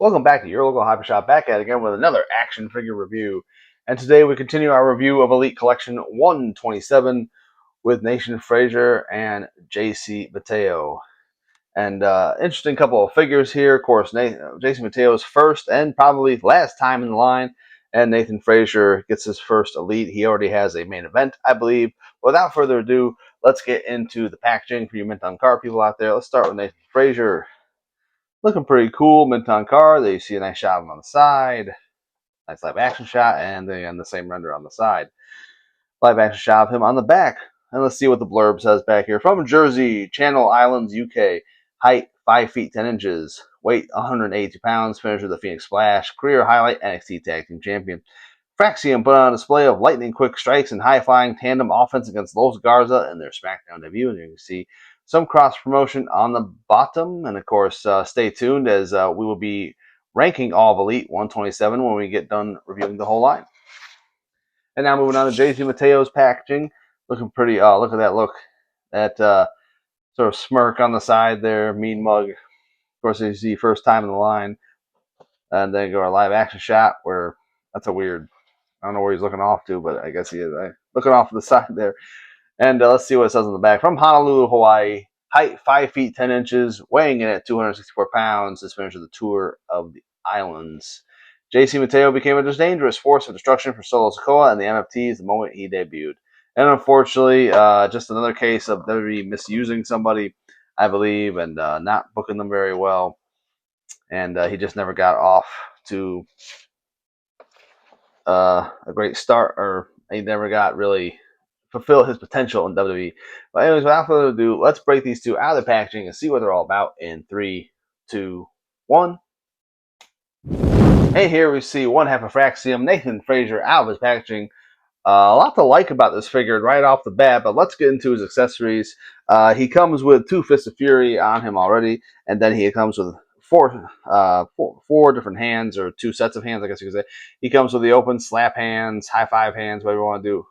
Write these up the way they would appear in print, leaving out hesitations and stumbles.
Welcome back to your local hobby shop, back at it again with another action figure review. And today we continue our review of Elite Collection 127 with Nathan Frazer and JC Mateo. And interesting couple of figures here. Of course, JC Mateo's first and probably last time in the line, and Nathan Frazer gets his first Elite. He already has a main event, I believe. Without further ado, let's get into the packaging for you mint on card people out there. Let's start with Nathan Frazer. Looking pretty cool, mint on card. There you see a nice shot of him on the side. Nice live action shot, and then the same render on the side. Live action shot of him on the back. And let's see what the blurb says back here. From Jersey, Channel Islands, UK. Height 5 feet 10 inches. Weight 182 pounds. Finisher the Phoenix Splash. Career highlight NXT Tag Team Champion. Fraxium put on a display of lightning quick strikes and high-flying tandem offense against Los Garza in their SmackDown debut. And you can see some cross-promotion on the bottom. And, of course, stay tuned as we will be ranking all of Elite 127 when we get done reviewing the whole line. And now moving on to JC Mateo's packaging. Looking pretty, look at that look. That sort of smirk on the side there, mean mug. Of course, you see first time in the line. And then go a live action shot where that's a weird, I don't know where he's looking off to, but I guess he is looking off to the side there. And let's see what it says on the back. From Honolulu, Hawaii. Height 5 feet 10 inches. Weighing in at 264 pounds. This finishes the tour of the islands. JC Mateo became a dangerous force of destruction for Solo Sikoa and the MFTs the moment he debuted. And unfortunately, just another case of WWE misusing somebody, I believe, and not booking them very well. And he just never got off to a great start, or he never got really fulfill his potential in WWE. But anyways, without further ado, let's break these two out of the packaging and see what they're all about in 3, 2, 1. And here we see one half of Fraxium, Nathan Frazer, out of his packaging. A lot to like about this figure right off the bat, but let's get into his accessories. He comes with 2 Fists of Fury on him already, and then he comes with four different hands, or 2 sets of hands, I guess you could say. He comes with the open slap hands, high five hands, whatever you want to do,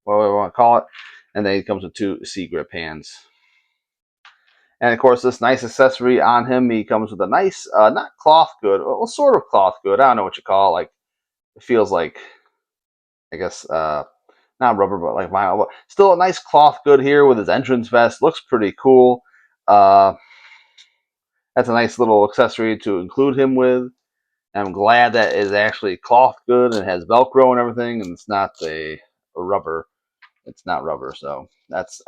whatever you want to call it, and then he comes with 2 C grip hands. And of course, this nice accessory on him, he comes with a nice, not cloth good, well, sort of cloth good. I don't know what you call it. Like, it feels like, I guess, not rubber, but like vinyl. But still a nice cloth good here with his entrance vest. Looks pretty cool. That's a nice little accessory to include him with. I'm glad that it is actually cloth good and has Velcro and everything, and it's not a rubber. It's not rubber, so that's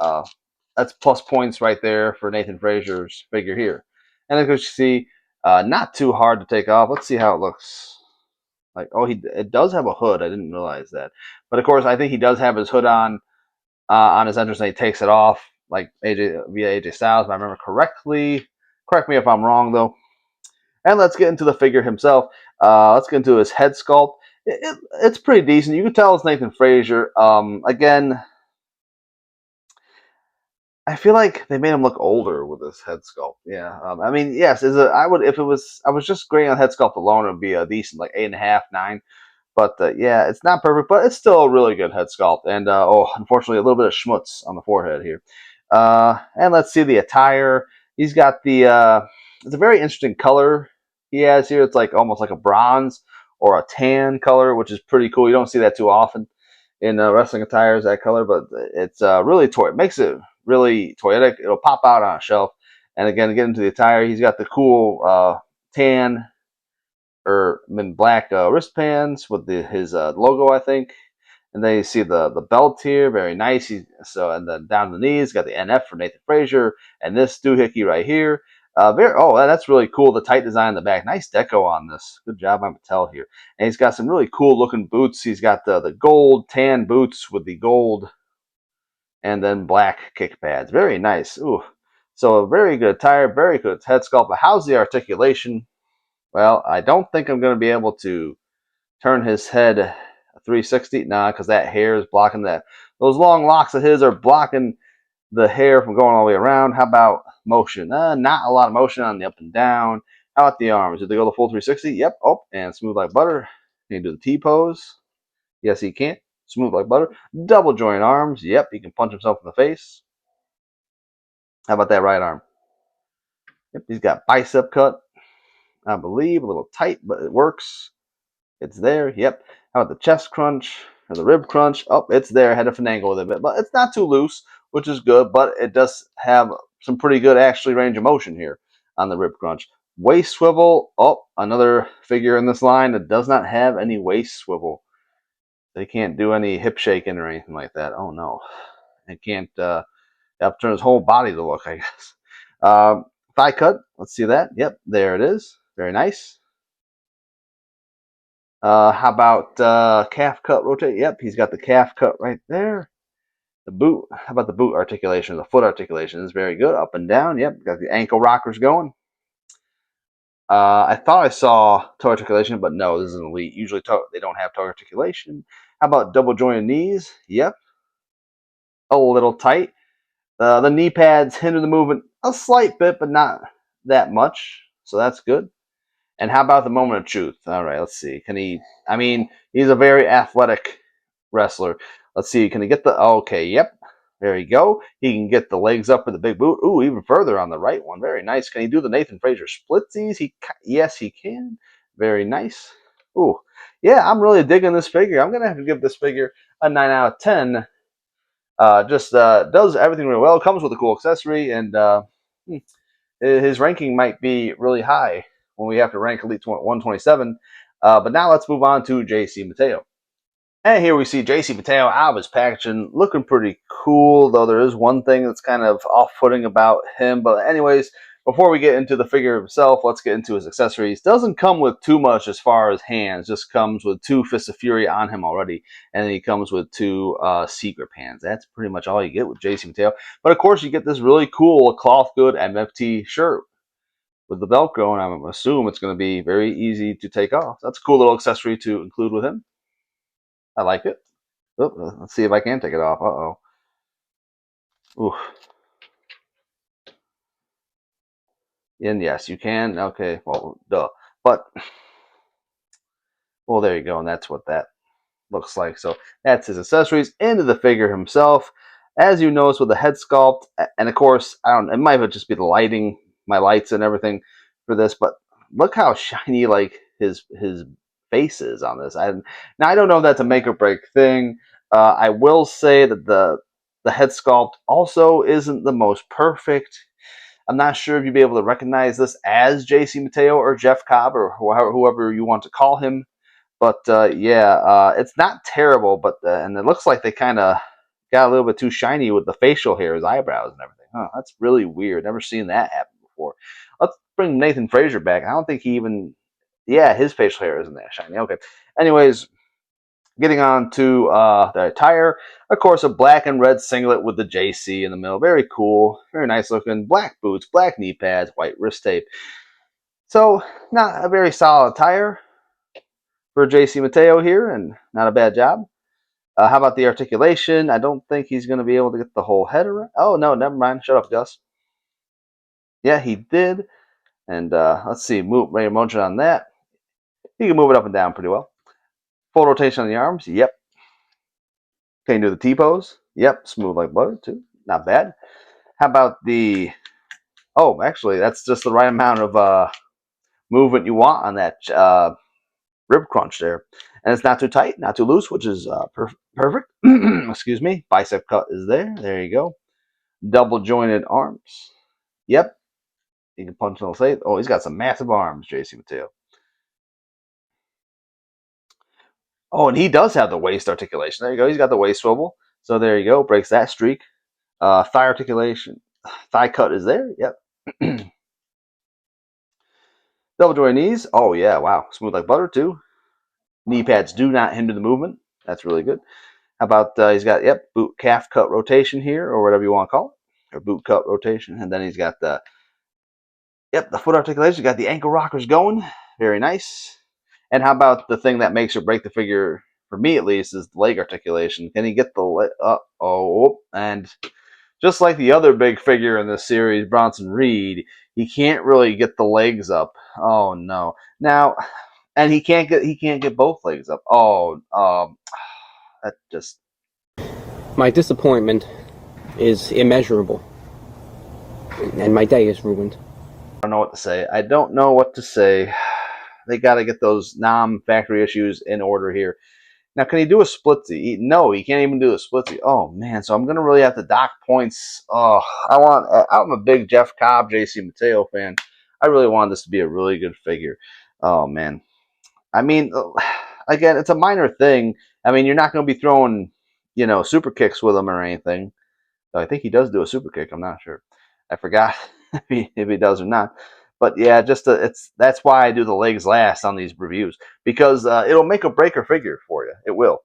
plus points right there for Nathan Frazer's figure here. And as you see, not too hard to take off. Let's see how it looks. Like, oh, it does have a hood. I didn't realize that. But of course, I think he does have his hood on his entrance, and he takes it off like via AJ Styles, if I remember correctly. Correct me if I'm wrong, though. And let's get into the figure himself. Let's get into his head sculpt. It's pretty decent. You can tell it's Nathan Frazer. Again, I feel like they made him look older with this head sculpt. Yeah, I mean, yes, I would if it was. I was just grading on head sculpt alone, it would be a decent like 8.5, 9. But yeah, it's not perfect, but it's still a really good head sculpt. And unfortunately, a little bit of schmutz on the forehead here. And let's see the attire. He's got the. It's a very interesting color he has here. It's like almost like a bronze or a tan color, which is pretty cool. You don't see that too often in wrestling attires, that color, but it's really toy. It makes it really toyetic. It'll pop out on a shelf. And again, to get into the attire, he's got the cool tan or black wristbands with his logo, I think. And then you see the belt here, very nice. And then down the knees, got the NF for Nathan Frazer, and this doohickey right here. That's really cool. The tight design in the back, nice deco on this. Good job by Mattel here. And he's got some really cool looking boots. He's got the gold tan boots with the gold and then black kick pads. Very nice. Ooh, so a very good attire, very good head sculpt. But how's the articulation? Well, I don't think I'm going to be able to turn his head 360. Nah, because that hair is blocking that. Those long locks of his are blocking the hair from going all the way around. How about motion? Not a lot of motion on the up and down. How about the arms? Did they go the full 360? Yep. Oh, and smooth like butter. Can you do the T pose? Yes, he can. Smooth like butter. Double joint arms. Yep, he can punch himself in the face. How about that right arm? Yep, he's got bicep cut. I believe. A little tight, but it works. It's there. Yep. How about the chest crunch or the rib crunch? Oh, it's there. I had to finagle with it a bit, but it's not too loose, which is good. But it does have some pretty good actually range of motion here on the rib crunch. Waist swivel. Oh, another figure in this line that does not have any waist swivel. They can't do any hip shaking or anything like that. Oh no, it can't. Have to turn his whole body to look, I guess. Thigh cut. Let's see that. Yep, there it is. Very nice. How about calf cut rotate? Yep, he's got the calf cut right there. The boot. How about the boot articulation? The foot articulation is very good. Up and down. Yep, got the ankle rockers going. I thought I saw toe articulation, but no, this is an elite. Usually they don't have toe articulation. How about double jointed knees? Yep. A little tight. The knee pads hinder the movement a slight bit, but not that much. So that's good. And how about the moment of truth? All right, let's see. Can he? I mean, he's a very athletic wrestler. Let's see. Can he get the? Okay, yep. There you go. He can get the legs up with the big boot. Ooh, even further on the right one. Very nice. Can he do the Nathan Frazer splitsies? Yes, he can. Very nice. Ooh, yeah. I'm really digging this figure. I'm gonna have to give this figure a 9 out of 10. Just does everything really well. Comes with a cool accessory, and his ranking might be really high when we have to rank Elite 127. But now let's move on to JC Mateo. And here we see JC Mateo out of his packaging, looking pretty cool, though there is one thing that's kind of off-putting about him. But anyways, before we get into the figure himself, let's get into his accessories. Doesn't come with too much as far as hands, just comes with 2 Fists of Fury on him already, and then he comes with 2 Secret Hands. That's pretty much all you get with JC Mateo. But of course, you get this really cool cloth good MFT shirt with the Velcro, and I'm assuming it's going to be very easy to take off. That's a cool little accessory to include with him. I like it. Oh, let's see if I can take it off. Uh-oh. Ooh. And yes, you can. Okay, well, duh. But, well, there you go, and that's what that looks like. So that's his accessories into the figure himself. As you notice with the head sculpt, and of course, I don't. It might just be the lighting, my lights and everything for this, but look how shiny like his face is on this. Now I don't know if that's a make or break thing. I will say that the head sculpt also isn't the most perfect. I'm not sure if you'd be able to recognize this as JC Mateo or Jeff Cobb or whoever you want to call him. But yeah, it's not terrible, but and it looks like they kind of got a little bit too shiny with the facial hair, his eyebrows and everything. Huh, that's really weird. Never seen that happen before. Let's bring Nathan Frazer back. I don't think he even, yeah, his facial hair isn't that shiny. Okay. Anyways, getting on to the attire. Of course, a black and red singlet with the JC in the middle. Very cool. Very nice looking. Black boots, black knee pads, white wrist tape. So, not a very solid attire for JC Mateo here, and not a bad job. How about the articulation? I don't think he's going to be able to get the whole head around. Oh, no, never mind. Shut up, Gus. Yeah, he did. And let's see, range of motion on that. He can move it up and down pretty well. Full rotation on the arms. Yep. Can you do the T-pose? Yep. Smooth like butter, too. Not bad. How about the... Oh, actually, that's just the right amount of movement you want on that rib crunch there. And it's not too tight, not too loose, which is perfect. Excuse me. Bicep cut is there. There you go. Double jointed arms. Yep. You can punch and say, oh, he's got some massive arms, JC Mateo. Oh, and he does have the waist articulation. There you go. He's got the waist swivel. So there you go. Breaks that streak. Thigh articulation. Thigh cut is there. Yep. Double jointed knees. Oh, yeah. Wow. Smooth like butter, too. Knee pads do not hinder the movement. That's really good. How about he's got, yep, boot calf cut rotation here, or whatever you want to call it, or boot cut rotation. And then he's got the, yep, the foot articulation. Got the ankle rockers going. Very nice. And how about the thing that makes or break the figure, for me at least, is the leg articulation. Can he get the leg? Oh, and just like the other big figure in this series, Bronson Reed, he can't really get the legs up. Oh no! Now, and he can't get both legs up. Oh, that just. My disappointment is immeasurable, and my day is ruined. don't know what to say. I don't know what to say. They got to get those non-factory issues in order here. Now, can he do a splitsy? No, he can't even do a splitsy. Oh man, so I'm gonna really have to dock points. Oh, I'm a big Jeff Cobb, JC Mateo fan. I really wanted this to be a really good figure. Oh man, I mean, again, it's a minor thing. I mean, you're not gonna be throwing, super kicks with him or anything. I think he does do a super kick. I'm not sure. I forgot if he does or not. But yeah, that's why I do the legs last on these reviews, because it'll make a break or figure for you. It will.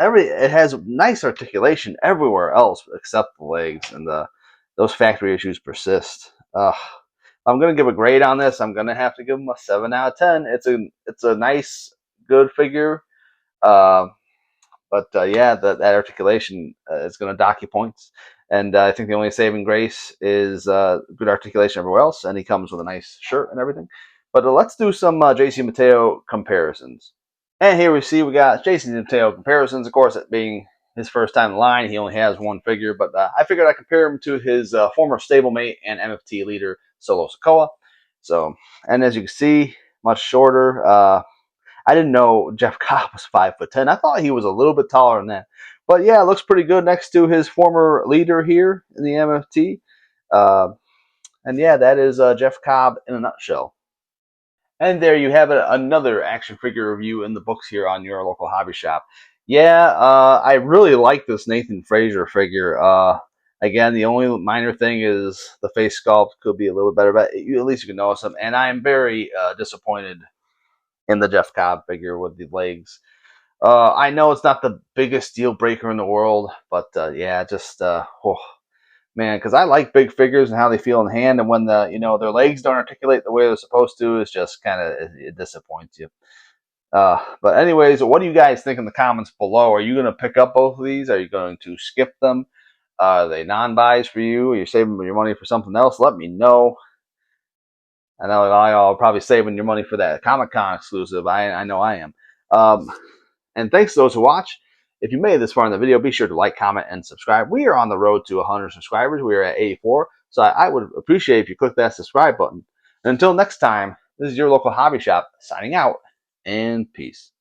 It has nice articulation everywhere else except the legs, and those factory issues persist. I'm gonna give a grade on this. I'm gonna have to give him a 7 out of 10. It's a nice, good figure. Uh, but yeah, that articulation is going to dock you points. And I think the only saving grace is good articulation everywhere else, and he comes with a nice shirt and everything. But let's do some JC Mateo comparisons. And here we got JC Mateo comparisons. Of course, it being his first time in line, he only has one figure, but I figured I'd compare him to his former stablemate and MFT leader, Solo Sikoa. So, and as you can see, much shorter. I didn't know Jeff Cobb was 5'10". I thought he was a little bit taller than that. But yeah, it looks pretty good next to his former leader here in the MFT. And yeah, that is Jeff Cobb in a nutshell. And there you have it, another action figure review in the books here on your local hobby shop. Yeah, I really like this Nathan Frazer figure. Again, the only minor thing is the face sculpt could be a little better, but at least you can notice him. And I am very disappointed in the Jeff Cobb figure with the legs. I know it's not the biggest deal breaker in the world, but yeah, just oh, man, because I like big figures and how they feel in the hand, and when their legs don't articulate the way they're supposed to, it's just kind of it disappoints you. But anyways, what do you guys think in the comments below? Are you going to pick up both of these? Are you going to skip them? Are they non-buys for you? Are you saving your money for something else? Let me know. I know I'll probably saving your money for that Comic-Con exclusive. I know I am. And thanks to those who watch. If you made it this far in the video, be sure to like, comment, and subscribe. We are on the road to 100 subscribers. We are at 84. So I would appreciate if you click that subscribe button. And until next time, this is your local hobby shop signing out, and peace.